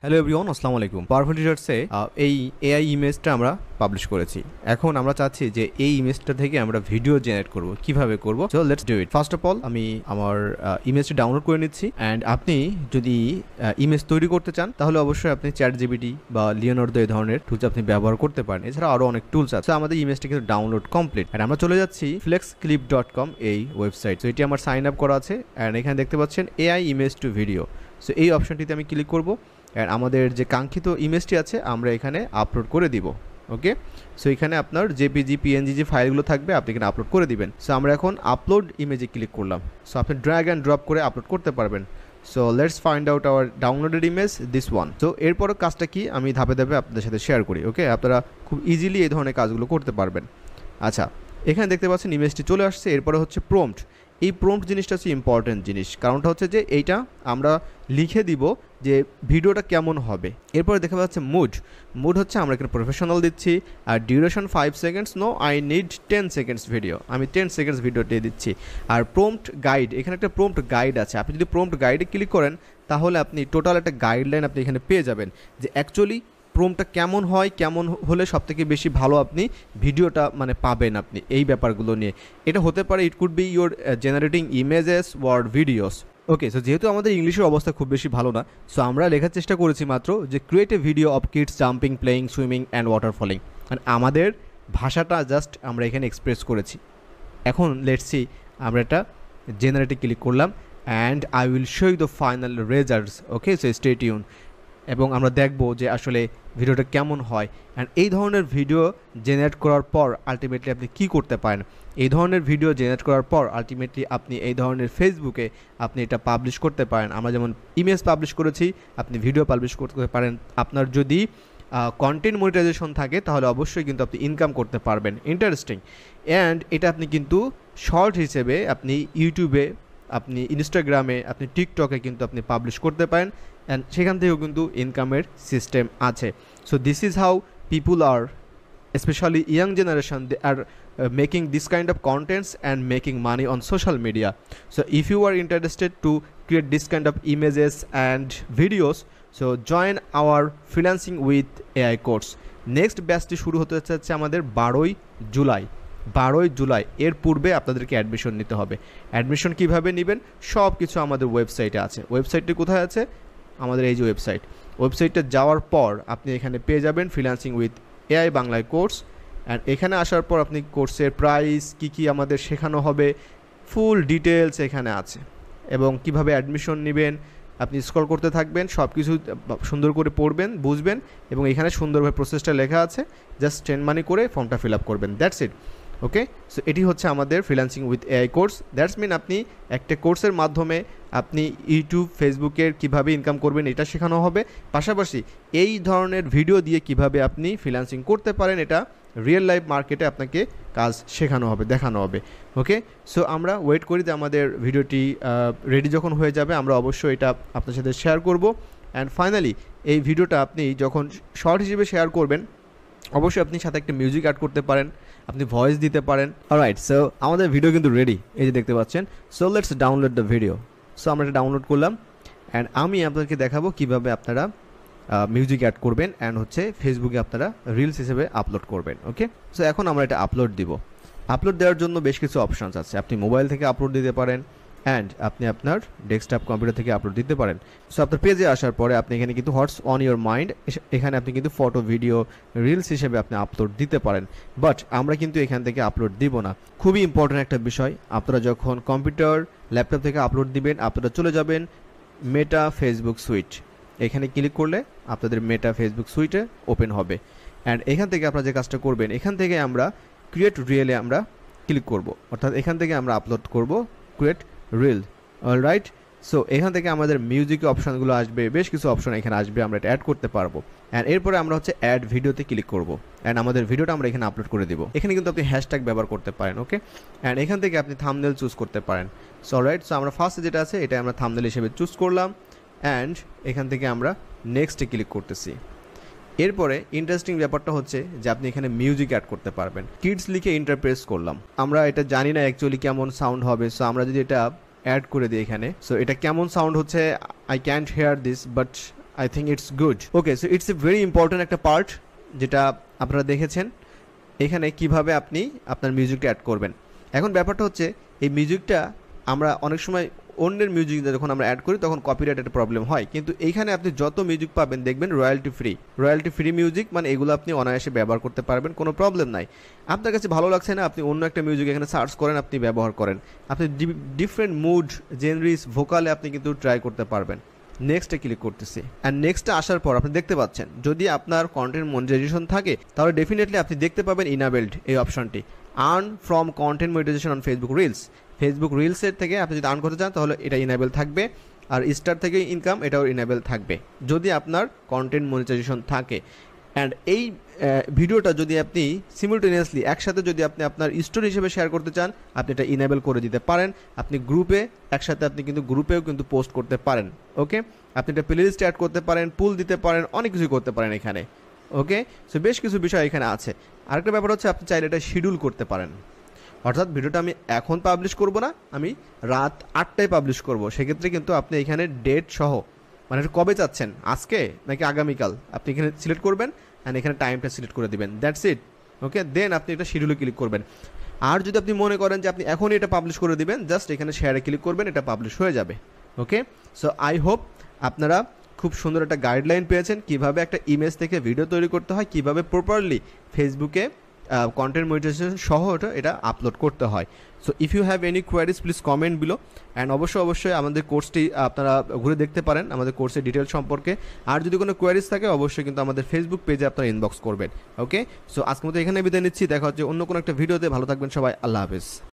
Hello everyone, আসসালামু আলাইকুম। Powerful টিচার্সে এই এআই ইমেজটা আমরা পাবলিশ করেছি। এখন আমরা চাচ্ছি যে এই ইমেজটা থেকে আমরা ভিডিও জেনারেট করব। কিভাবে করব? So let's do it. First of all আমি আমার ইমেজটা ডাউনলোড করে নিচ্ছি। অ্যান্ড আপনি যদি ইমেজ তৈরি করতে চান তাহলে অবশ্যই আপনি ChatGPT বা লিওনার্দো এই ধরনের টুলস আপনি ব্যবহার করতে পারেন। এছাড়া আরও অনেক টুলস আছে। আমাদের ইমেজটা কিন্তু ডাউনলোড কমপ্লিট। অ্যান্ড আমরা চলে যাচ্ছি flexclip.com এই ওয়েবসাইট। সো এটি আমার সাইন আপ করা আছে। অ্যান্ড এখানে দেখতে পাচ্ছেন AI image to video. So এই অপশনটিতে আমি ক্লিক করব। অ্যান্ড আমাদের যে কাঙ্ক্ষিত ইমেজটি আছে আমরা এখানে আপলোড করে দিব। ওকে, সো এখানে আপনার জেপিজি পিএনজি যে ফাইলগুলো থাকবে আপনি এখানে আপলোড করে দিবেন। সো আমরা এখন আপলোড ইমেজে ক্লিক করলাম। সো আপনি ড্র্যাগ অ্যান্ড ড্রপ করে আপলোড করতে পারবেন। So let's find out hour downloaded image, this one. So এরপরও কাজটা কি আমি ধাপে ধাপে আপনাদের সাথে শেয়ার করি। ওকে, আপনারা খুব ইজিলি এই ধরনের কাজগুলো করতে পারবেন। আচ্ছা, এখানে দেখতে পাচ্ছেন ইমেজটি চলে আসছে। এরপরে হচ্ছে প্রম্পট। এই প্রম্পট জিনিসটা হচ্ছে ইম্পর্টেন্ট জিনিস। কারণটা হচ্ছে যে এইটা আমরা লিখে দিব যে ভিডিওটা কেমন হবে। এরপরে দেখা যাচ্ছে মুড হচ্ছে আমরা এখানে প্রফেশনাল দিচ্ছি। আর duration 5 seconds, no I need 10 seconds video, আমি 10 সেকেন্ডস ভিডিও দিয়ে দিচ্ছি। আর প্রম্পট গাইড, এখানে একটা প্রম্পট গাইড আছে। আপনি যদি প্রম্পট গাইডে ক্লিক করেন তাহলে আপনি টোটাল একটা গাইডলাইন আপনি এখানে পেয়ে যাবেন যে অ্যাকচুয়ালি প্রম্পটটা কেমন হয়, কেমন হলে সবথেকে বেশি ভালো আপনি ভিডিওটা মানে পাবেন আপনি এই ব্যাপারগুলো নিয়ে। এটা হতে পারে it could be your generating images word videos. Okay, so যেহেতু আমাদের ইংলিশের অবস্থা খুব বেশি ভালো না, সো আমরা লেখার চেষ্টা করেছি মাত্র যে create a video of kids jumping, playing, swimming and water falling. আর আমাদের ভাষাটা জাস্ট আমরা এখানে এক্সপ্রেস করেছি। এখন লেটস সি, আমরা এটা জেনারেটে ক্লিক করলাম and I will show you the final results. Okay, so stay tune. এবং আমরা দেখব যে আসলে ভিডিওটা কেমন হয়। অ্যান্ড এই ধরনের ভিডিও জেনারেট করার পর আলটিমেটলি আপনি কী করতে পারেন। এই ধরনের ভিডিও জেনারেট করার পর আলটিমেটলি আপনি এই ধরনের ফেসবুকে আপনি এটা পাবলিশ করতে পারেন। আমরা যেমন ইমেজ পাবলিশ করেছি, আপনি ভিডিও পাবলিশ করতে পারেন। আপনার যদি কন্টেন্ট মনিটাইজেশন থাকে তাহলে অবশ্যই কিন্তু আপনি ইনকাম করতে পারবেন। ইন্টারেস্টিং। অ্যান্ড এটা আপনি কিন্তু শর্ট হিসেবে আপনি ইউটিউবে, আপনি ইনস্টাগ্রামে, আপনি টিকটকে কিন্তু আপনি পাবলিশ করতে পারেন। অ্যান্ড সেখান থেকেও কিন্তু ইনকামের সিস্টেম আছে। So this is how people are, especially young generation, they are making this kind of contents and making money on social media. So if you are interested to create this kind of images and videos, so join our freelancing with AI course. Next ব্যাচটি শুরু হতে যাচ্ছে আমাদের 12ই জুলাই। এর পূর্বে আপনাদেরকে admission নিতে হবে। অ্যাডমিশন কীভাবে নেবেন সব কিছু আমাদের ওয়েবসাইটে আছে। ওয়েবসাইটটি কোথায় আছে? আমাদের এই যে ওয়েবসাইটটা যাওয়ার পর আপনি এখানে পেয়ে যাবেন ফ্রিল্যান্সিং উইথ এআই বাংলায় কোর্স। অ্যান্ড এখানে আসার পর আপনি কোর্সের প্রাইস কী আমাদের শেখানো হবে ফুল ডিটেলস এখানে আছে। এবং কিভাবে অ্যাডমিশন নেবেন আপনি স্ক্রল করতে থাকবেন, সব কিছু সুন্দর করে পড়বেন, বুঝবেন। এবং এখানে সুন্দরভাবে প্রসেসটা লেখা আছে, জাস্ট সেন্ড মানি করে ফর্মটা ফিল আপ করবেন, দ্যাটস ইট। ওকে, সো এটি হচ্ছে আমাদের freelancing with AI course. That's mean আপনি একটা কোর্সের মাধ্যমে আপনি ইউটিউব, ফেসবুকের কিভাবে ইনকাম করবেন এটা শেখানো হবে। পাশাপাশি এই ধরনের ভিডিও দিয়ে কিভাবে আপনি ফ্রিল্যান্সিং করতে পারেন এটা রিয়েল লাইফ মার্কেটে আপনাকে কাজ শেখানো হবে, দেখানো হবে। ওকে, সো আমরা ওয়েট করি যে আমাদের ভিডিওটি রেডি যখন হয়ে যাবে আমরা অবশ্যই এটা আপনার সাথে শেয়ার করব। অ্যান্ড ফাইনালি এই ভিডিওটা আপনি যখন শর্ট হিসেবে শেয়ার করবেন অবশ্যই আপনি সাথে একটা মিউজিক অ্যাড করতে পারেন, আপনি ভয়েস দিতে পারেন। অলরাইট, সো আমাদের ভিডিও কিন্তু রেডি, এই যে দেখতে পাচ্ছেন। So let's download the video. So আমরা এটা ডাউনলোড করলাম অ্যান্ড আমি আপনাদেরকে দেখাবো কীভাবে আপনারা মিউজিক অ্যাড করবেন অ্যান্ড হচ্ছে ফেসবুকে আপনারা রিলস হিসেবে আপলোড করবেন। ওকে, সো এখন আমরা এটা আপলোড দিব। আপলোড দেওয়ার জন্য বেশ কিছু অপশানস আছে। আপনি মোবাইল থেকে আপলোড দিতে পারেন অ্যান্ড আপনি আপনার ডেস্কটপ কম্পিউটার থেকে আপলোড দিতে পারেন। সো আপনার পেজে আসার পরে আপনি এখানে কিন্তু হোয়াটস অন ইউর মাইন্ড, এখানে আপনি কিন্তু ফটো, ভিডিও, রিলস হিসেবে আপনি আপলোড দিতে পারেন। বাট আমরা কিন্তু এখান থেকে আপলোড দিব না। খুবই ইম্পর্ট্যান্ট একটা বিষয়, আপনারা যখন কম্পিউটার, ল্যাপটপ থেকে আপলোড দিবেন আপনারা চলে যাবেন মেটা ফেসবুক সুইট। এখানে ক্লিক করলে আপনাদের মেটা ফেসবুক সুইটে ওপেন হবে। অ্যান্ড এখান থেকে আপনারা যে কাজটা করবেন, এখান থেকে আমরা ক্রিয়েট রিয়েলে আমরা ক্লিক করব, অর্থাৎ এখান থেকে আমরা আপলোড করব ক্রিয়েট রিল। অলরাইট, সো এখান থেকে আমাদের মিউজিক অপশানগুলো আসবে, বেশ কিছু অপশন এখানে আসবে, আমরা এটা অ্যাড করতে পারবো। অ্যান্ড এরপরে আমরা হচ্ছে অ্যাড ভিডিওতে ক্লিক করব অ্যান্ড আমাদের ভিডিওটা আমরা এখানে আপলোড করে দেবো। এখানে কিন্তু আপনি হ্যাশট্যাগ ব্যবহার করতে পারেন। ওকে, অ্যান্ড এখান থেকে আপনি থাম্বনেল চুজ করতে পারেন। সো অলরাইট, সো আমরা ফার্স্টে যেটা আছে এটা আমরা থাম্বনেল হিসেবে চুজ করলাম অ্যান্ড এখান থেকে আমরা নেক্সটে ক্লিক করতেছি। এরপরে ইন্টারেস্টিং ব্যাপারটা হচ্ছে যে আপনি এখানে মিউজিক অ্যাড করতে পারবেন। কিডস লিখে ইন্টারপ্রেস করলাম, আমরা এটা জানি না অ্যাকচুয়ালি কেমন সাউন্ড হবে। সো আমরা যদি এটা অ্যাড করে দিই এখানে, সো এটা কেমন সাউন্ড হচ্ছে I can't hear this, but I think it's good. Okay, so it's a very important একটা পার্ট যেটা আপনারা দেখেছেন এখানে কিভাবে আপনি আপনার মিউজিকটা অ্যাড করবেন। এখন ব্যাপারটা হচ্ছে এই মিউজিকটা আমরা অনেক সময় অন্যের মিউজিক যখন আমরা অ্যাড করি তখন কপিরাইট একটা প্রবলেম হয়, কিন্তু এইখানে আপনি যত মিউজিক পাবেন দেখবেন রয়্যালটি ফ্রি মিউজিক, মানে এগুলো আপনি অনায়াসে ব্যবহার করতে পারবেন, কোনো প্রবলেম নাই। আপনার কাছে ভালো লাগছে না, আপনি অন্য একটা মিউজিক এখানে সার্চ করেন, আপনি ব্যবহার করেন, আপনি ডিফারেন্ট মুড, জেনরিস, ভোকালে আপনি কিন্তু ট্রাই করতে পারবেন। নেক্সটে ক্লিক করতেছি, অ্যান্ড নেক্সটে আসার পর আপনি দেখতে পাচ্ছেন যদি আপনার কন্টেন্ট মনিটাইজেশন থাকে তাহলে ডেফিনেটলি আপনি দেখতে পাবেন ইনাবেলড এই অপশনটি, earn from content monetisation on Facebook রিলসের থেকে আপনি যদি আর্ন করতে চান তাহলে এটা ইনেবল থাকবে, আর স্টার থেকে ইনকাম এটাও ইনেবল থাকবে যদি আপনার কন্টেন্ট মনিটাইজেশন থাকে। অ্যান্ড এই ভিডিওটা যদি আপনি সিমিলটেনিয়াসলি একসাথে যদি আপনি আপনার স্টোরি হিসেবে শেয়ার করতে চান আপনি এটা ইনেবল করে দিতে পারেন। আপনি গ্রুপে একসাথে আপনি কিন্তু গ্রুপেও কিন্তু পোস্ট করতে পারেন। ওকে, আপনি এটা প্লেলিস্টে অ্যাড করতে পারেন, পুল দিতে পারেন, অনেক কিছুই করতে পারেন এখানে। ওকে, সো বেশ কিছু বিষয় এখানে আছে। আরেকটা ব্যাপার হচ্ছে আপনি চাইলে এটা শিডিউল করতে পারেন, অর্থাৎ ভিডিওটা আমি এখন পাবলিশ করব না, আমি রাত 8টায় পাবলিশ করব, সেক্ষেত্রে কিন্তু আপনি এখানে ডেট সহ, মানে কবে চাচ্ছেন, আজকে নাকি আগামীকাল, আপনি এখানে সিলেক্ট করবেন অ্যান্ড এখানে টাইমটা সিলেক্ট করে দিবেন, দ্যাটস ইট। ওকে, দেন আপনি এটা শিডিউলে ক্লিক করবেন। আর যদি আপনি মনে করেন যে আপনি এখনই এটা পাবলিশ করে দিবেন, জাস্ট এখানে শেয়ারে ক্লিক করবেন, এটা পাবলিশ হয়ে যাবে। ওকে, সো আই হোপ আপনারা খুব সুন্দর একটা গাইডলাইন পেয়েছেন কিভাবে একটা ইমেজ থেকে ভিডিও তৈরি করতে হয়, কিভাবে প্রপারলি ফেসবুকে কন্টেন্ট মনিটাইজেশন সহ এটা আপলোড করতে হয়। So if you have any queries please comment below, and অবশ্যই আমাদের কোর্সটি আপনারা ঘুরে দেখতে পারেন আমাদের কোর্সের ডিটেলস সম্পর্কে। আর যদি কোনো কোয়ারিজ থাকে অবশ্যই কিন্তু আমাদের ফেসবুক পেজে আপনারা ইনবক্স করবেন। ওকে, সো আজকের মতো এখানে বিদায় নিচ্ছি, দেখা হচ্ছে অন্য কোনো একটা ভিডিওতে। ভালো থাকবেন সবাই, আল্লাহ হাফেজ।